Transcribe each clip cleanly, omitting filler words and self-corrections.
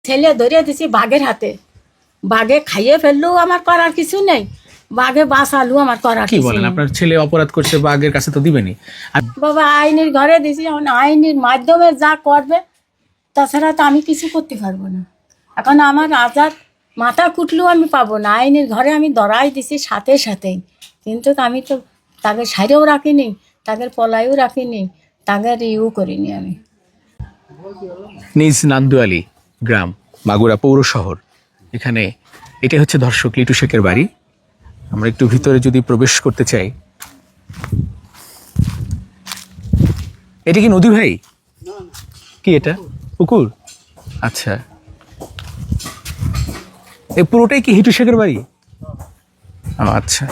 ছেলে ধরে দিছি বাঘের হাতে, বাঘে খাইয়ে ফেললেও আমার করার কিছু নেই, বাঘে বাঁচালেও আমার করার কি কিছু বলেন? নেই। আপনার ছেলে অপরাধ করছে, বাঘের কাছে তো দিবেনি। আর বাবা আইনের ঘরে দিছি, এখন আইনের মাধ্যমে যা করবে, তাছাড়া তো আমি কিছু করতে পারবো না। এখন আমার আজাদ মাথা কুটলেও আমি পাবো না, আইনের ঘরে আমি ধরাই দিছি সাথে সাথেই, কিন্তু আমি তো তাকে সাইরেও রাখিনি, তাদের পলাইও রাখিনি, তাদের ইউ করিনি আমি। নিজ নান্দুয়ালি গ্রাম, মাগুরা পৌর শহর, এখানে এটা হচ্ছে ধর্ষক লিটু শেখের বাড়ি। আমরা একটু ভিতরে যদি প্রবেশ করতে চাই। এটা কি নদী ভাই? কি এটা পুকুর? আচ্ছা, এই পুরোটাই কি হিটু শেখের বাড়ি? ও আচ্ছা।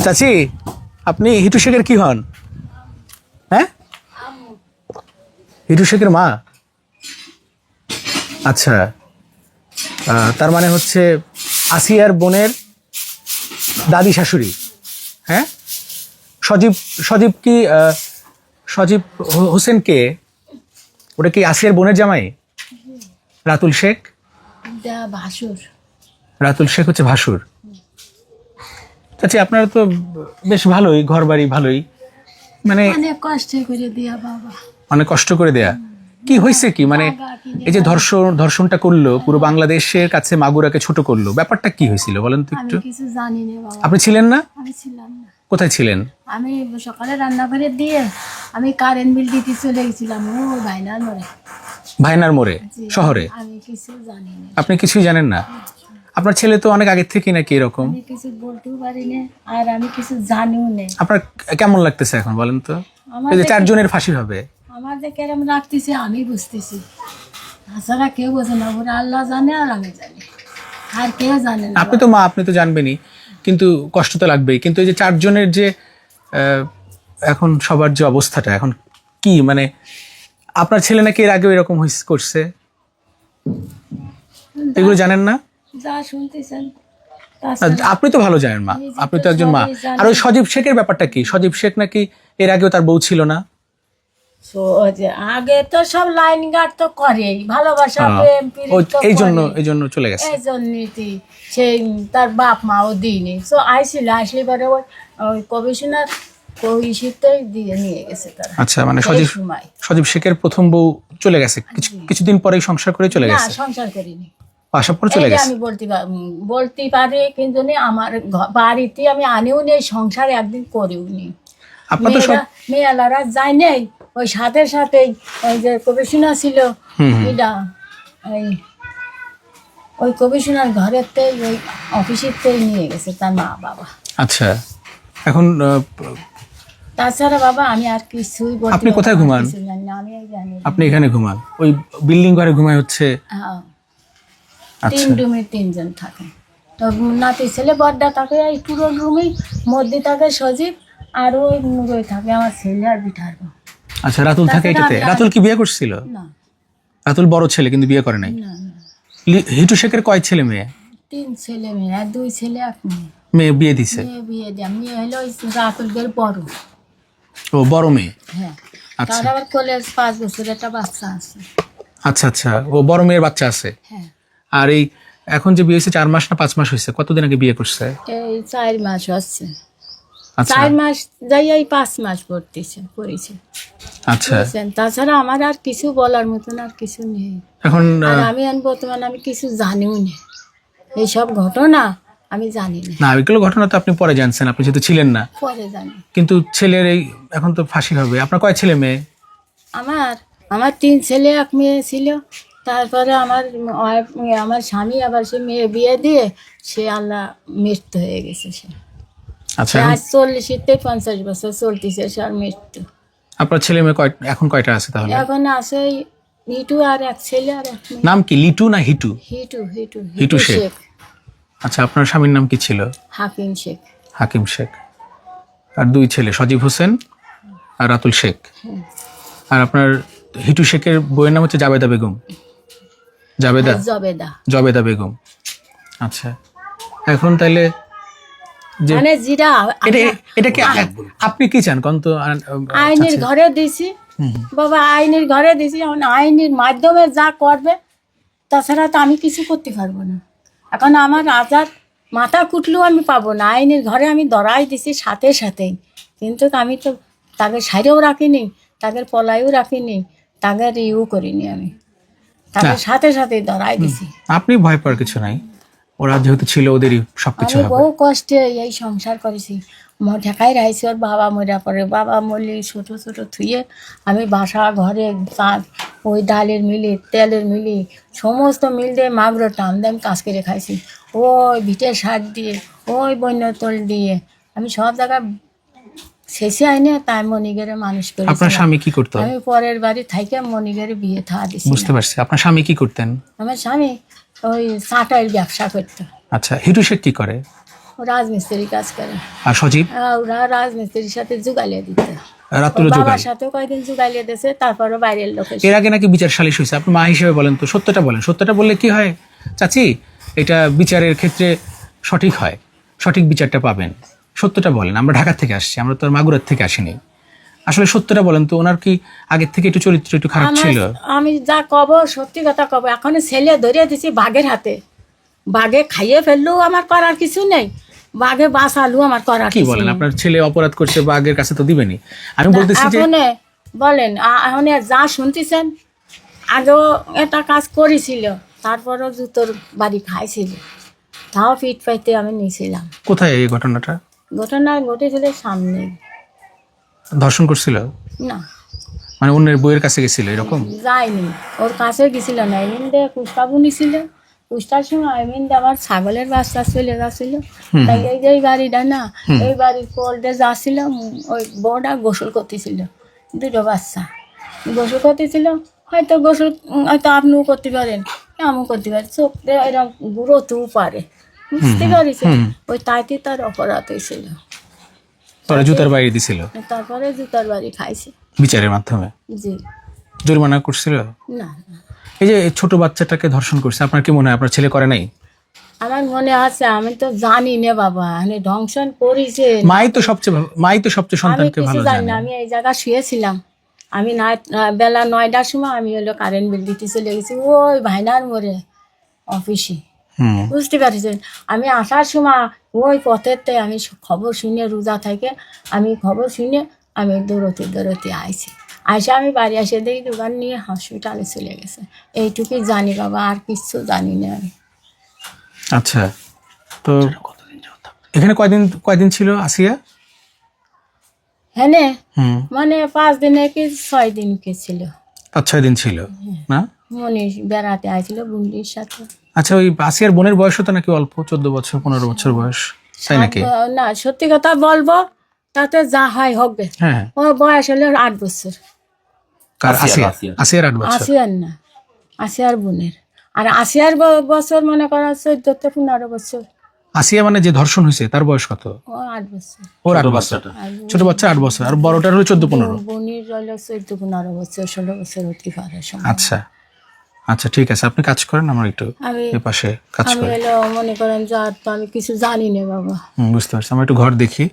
চাচি, আপনি হিটু শেখের কি হন? হ্যাঁ, হিটু শেখের মা। আচ্ছা, তার মানে হচ্ছে আসিয়ার বোনের দাদি শাশুড়ি। হ্যাঁ, সজীব, সজীব কি সজীব হোসেন কে? ওটা কি আসিয়ার বোনের জামাই? রাতুল শেখ? ভাসুর। রাতুল শেখ হচ্ছে ভাসুর। আচ্ছা, আপনারা তো বেশ ভালোই, ঘর বাড়ি ভালোই, মানে অনেক কষ্ট করে দিয়া বাবা, অনেক কষ্ট করে দেয়া। কি হয়েছে কি, মানে এই যে ধর্ষণটা করলো, পুরো বাংলাদেশের কাছে মাগুরাকে ছোট করলো, ব্যাপারটা কি হয়েছিল বলেন তো আমি একটু? কিছু জানি না বাবা, আপনি ছিলেন না? আমি ছিলাম না। কোথায় ছিলেন? আমি সকালে রান্না করে দিয়ে আমি কারেন্ট বিল দিতে চলে গেছিলাম ও ভাইনার মোড়ে। ভাইনার মোড়ে শহরে? আমি কিছু জানি না, আপনি কিছুই জানেন না? আপনার ছেলে তো অনেক আগের থেকেই নাকি এরকম? আমি কিছু বলতেও পারি না, আর আমি কিছু জানিও না। আপনার কেমন লাগতেছে এখন বলেন তো? আমার এই যে যে 4 জনের ফাঁসি হবে, আমার যে কেরম রাখতেছে আমি বুঝতেছি, তাছাড়া কেউ বোঝে না, ওরা আল্লাহ জানে আর আমি জানি, আর কেউ জানে না। আপনি তো মা, আপনি তো জানবেনই, কিন্তু কষ্ট তো লাগবেই। কিন্তু এই যে 4 জনের যে এখন সবার যে অবস্থাটা এখন কি, মানে আপনার ছেলে নাকি এর আগেও এরকম করছে, এগুলো জানেন না? যা শুনতেছেন আপনি তো ভালো জানেন মা, আপনি তো একজন মা। আর ওই সজীব শেখের ব্যাপারটা কি? সজীব শেখ নাকি এর আগেও তার বউ ছিল না? আগে তো সব লাইন গার্ড তো করেই, ভালোবাসা প্রেম প্রীতি তো এই করেই। জন্য চলে গেছে। এই জন্যই সেই তার বাপ মাও দিইনি, তো আসলে পরে ওই কমিশনার কইশিতেই দিয়ে নিয়ে গেছে তারা। আচ্ছা, মানে সেই সময় সজীব শেখের প্রথম বউ চলে গেছে, কিছুদিন পরেই সংসার করে চলে না, গেছে। সংসার করিনি, আসার পর চলে এইটা গেছে। আমি বলতে পারি, কিন্তু আমার বাড়িতে আমি আনিও নেই, সংসার একদিন করেও নি। আপনার তো সব মেয়েলারা যায় নেই, ওই সাথে সাথেই ওই যে কমিশনার ছিল এটা, ওই কমিশনার ঘরেতেই ওই অফিসেতেই নিয়ে গেছে তার মা বাবা। আচ্ছা, এখন তাছাড়া বাবা আমি আর কিছুই বলতে আপনি কোথায় পারবো না, ঘুমান? কিছু জানি না, আমি জানি না। আপনি এখানে ঘুমান, ওই বিল্ডিং ঘরে ঘুমায় হচ্ছে? হ্যাঁ, আচ্ছা, 3 রুমে 3 জন থাকে, তো নাতি ছেলে বড়টা থাকে এই পুরো রুমেই, মধ্যে থাকে সজীব, আর ওই মুরই থাকে আমার ছেলে আর বিঠার বউ। আচ্ছা, রাতুল থাকে এটাতে? রাতুল কি বিয়ে করছিল? না রাতুল বড় ছেলে কিন্তু বিয়ে করে নাই। না না, হিটু শেখের কয় ছেলে মেয়ে? 3 ছেলে মেয়ে, আর 2 ছেলে 1 মেয়ে। মেয়ে বিয়ে দিছে? মেয়ে বিয়ে দেয়, মেয়ে হলো ওই রাতুলদের বড়। ও বড় মেয়ে। হ্যাঁ, আচ্ছা তার আবার কলেজ 5 বছরের একটা বাচ্চা আছে। আচ্ছা আচ্ছা, ও বড় মেয়ের বাচ্চা আছে। হ্যাঁ, আর এই এখন যে বিয়ে হয়েছে 4 মাস না 5 মাস হয়েছে, কতদিন আগে বিয়ে করছে? এই 4 মাস হচ্ছে, আচ্ছা 4 মাস যাই এই 5 মাস পড়েছে। আচ্ছা, বুঝছেন? তাছাড়া আমার আর কিছু বলার মতন আর কিছু নেই। এখন আর আমি বর্তমানে আমি কিছু জানিও না, এইসব ঘটনা আমি জানি না, না, ওইগুলো ঘটনা তো আপনি পরে জানছেন, আপনি যেহেতু ছিলেন না। পরে জানি। কিন্তু ছেলের এই এখন তো ফাঁসি হবে। আপনার কয় ছেলে মেয়ে? আমার 3 ছেলে 1 মেয়ে ছিল, তারপরে আমার স্বামী আবার সে মেয়ে বিয়ে দিয়ে সে আল্লাহ মৃত্যু হয়ে গেছে। সে আচ্ছা, আজ 40-50 বছর চলতেছে সে আর মৃত্যু। আপনার ছেলে মেয়ে এখন কয়টা আছে তাহলে? এখন আছে হিটু আর 1 ছেলে আর 1 মেয়ে। নাম কি, লিটু না হিটু? হিটু শেখ। শেখ। আচ্ছা, আপনার স্বামীর নাম কি ছিল? হাকিম শেখ। হাকিম শেখ। আর 2 ছেলে, সজীব হোসেন আর রাতুল শেখ। আর আপনার হিটু শেখের বইয়ের নাম হচ্ছে জাবেদা বেগম। জবেদা জবেদা। জবেদা বেগম। আচ্ছা, এখন তাইলে যে মানে যেটা এটা কি আপনি কি চান কোন তো আইনের ঘরে দিছি বাবা, আইনের ঘরে দিছি, এখন আইনের মাধ্যমে যা করবে, তাছাড়া তো আমি কিছু করতে পারবো না। এখন আমার আজাদ মাথা কুটলেও আমি পাবো না, আইনের ঘরে আমি ধরাই দিছি সাথে সাথেই, কিন্তু আমি তো তাদের সাইডেও রাখিনি, তাদের পলাইও রাখিনি, তাদের ইউ করিনি, আমি তাদের সাথে সাথেই ধরাই দিছি। আপনি ভয় পাওয়ার কিছু নাই, ওরা যেহেতু ছিল ওদেরই সবকিছু আমি হবে। বহু কষ্টে এই সংসার করেছি, ঢাকায় রাইছি, ওর বাবা মরা পরে, বাবা মরলি ছোটো ছোটো থুয়ে আমি বাসা ঘরে ওই ডালের মিলি, তেলের মিলি, সমস্ত মিল দিয়ে মাগুর টান দিয়ে আমি কাজ করে খাইছি, ওই ভিটের সার দিয়ে, ওই বন্যতল দিয়ে, আমি সব জায়গায় শেষে আইনে তাই মনিগেরে মানুষ করি। আপনার স্বামী কি করতো? আমি পরের বাড়ি থাইকে মনিগেরে বিয়ে থা দিছি। বুঝতে পারছি। আপনার স্বামী কি করতেন? আমার স্বামী ওই চাটাইয়ের ব্যবসা করতো। আচ্ছা, হিটু শেখ কি করে? ও রাজমিস্ত্রি কাজ করে। আর সজীব? ওরা রাজমিস্ত্রির সাথে জুগালিয়ে দিতে, রাতুল জোগাড়। বাবার সাথেও কয়েকদিন জুগালিয়ে দিয়েছে, তারপরও বাইরের লোক এসে। এর আগে নাকি বিচার সালিশ হয়েছে, আপনি মা হিসেবে বলেন তো, সত্যটা বলেন। সত্যটা বললে কি হয় চাচি, এটা বিচারের ক্ষেত্রে সঠিক হয়, সঠিক বিচারটা পাবেন। সত্যটা বলেন। আমরা ঢাকা থেকে আসছি, আমরা তো আর মাগুরার থেকে আসিনি। আসলে সত্যটা বলেন তো, ওনার কি আগের থেকে একটু চরিত্র একটু খারাপ ছিল? আমি যা কব সত্যি কথা কব, এখন ছেলে ধরে দিছি বাঘের হাতে, বাঘে খাইয়ে ফেললেও আমার করার কিছু নেই, বাঘে বাঁচালু আমার করার কি কিছু বলেন? নেই। আপনার ছেলে অপরাধ করছে, বাঘের কাছে তো দিবেনি। আমি বলতেছি যে এখন বলেন, এখন যা শুনতেছেন, আগেও একটা কাজ করেছিল, তারপরও জুতোর বাড়ি খাইছিল, তাও পিঠ পাইতে আমি নিয়েছিলাম। কোথায় এই ঘটনাটা? ঘটনা ঘটেছিল সামনে। ধর্ষণ করছিল? না, মানে অন্যের বইয়ের কাছে গেছিল এরকম? যায়নি, ওর কাছে গেছিল না, এমনিতে কুষ্টাবু নিছিল, কুষ্টার সময় এমনিতে আমার ছাগলের বাচ্চা চলে যাচ্ছিল, তাই এই যে এই বাড়িটা না, এই বাড়ির কোল্ডে যাচ্ছিল, ওই বউটা গোসল করতেছিল, দুটো বাচ্চা গোসল করতেছিল, হয়তো গোসল হয়তো আপনিও করতে পারেন, আমিও করতে পারি, চোখ দিয়ে এরকম গুঁড়ো তু পারে, বুঝতে পারিস, ওই তাইতে তার অপরাধ হয়েছিল। পরে জুতার বাইরে দিছিল, তারপরে জুতার বাড়ি খাইছে বিচারের মাধ্যমে। জি। জরিমানা করছিল? না, এই যে ছোট বাচ্চাটাকে ধর্ষণ করছে, আপনার কি মনে হয় আপনার ছেলে করে নাই? আমার মনে আছে, আমি তো জানি না বাবা, মানে ধ্বংসন করেছে, মাই তো সবচেয়ে আমি সন্তানকে কিছু ভালো জানি জানে। না। আমি এই জায়গা শুয়েছিলাম, আমি বেলা 9টার সময় আমি হলো কারেন্ট বিল দিতে চলে গেছি ওই ভাইনার মোড়ে অফিসে, বুঝতে পারছেন। আমি আসার সময় ওই পথেতে আমি খবর শুনে, রোজা থেকে আমি খবর শুনে আমি দৌড়তে আইছি, আইসা আমি বাড়ি এসে দেখি দোকান নিয়ে হসপিটালে চলে গেছে। এইটুকুই জানি বাবা, আর কিছু জানি না আমি। আচ্ছা, তো এখানে কয়দিন ছিল আসিয়া? হ্যাঁ, মানে 5 দিনে কি 6 দিন কে ছিল, 5-6 দিন ছিল না? মনীষ বেড়াতে আইছিল বুন্ডির সাথে। আচ্ছা, ওই আসিয়ার বোনের বয়সও তো নাকি অল্প, 14 বছর 15 বছর বয়স, তাই নাকি? না, সত্যি কথা বলবো, তাতে যা হয় হবে। হ্যাঁ। ওর বয়স হলো 8 বছর। কার? আসিয়ার 8 বছর? আসিয়ার না, আসিয়ার বোনের। আর আসিয়ার বছর মনে করা 14-15 বছর। আসিয়া মানে যে ধর্ষণ হয়েছে তার বয়স কত? ও 8 বছর। ওর 8 বছর, ছোট বাচ্চা 8 বছর, আর বড়টার হলো 14-15। বোনের হলো 14-15 বছর, 16 বছর হতে পারে সময়। আচ্ছা আচ্ছা, ঠিক আছে, আপনি কাজ করেন, আমার একটু এই পাশে কাজ আমি করি। হলো মনে করেন যে আর তো আমি কিছু জানি না বাবা। বুঝতে পারছি। আমরা একটু ঘর দেখি।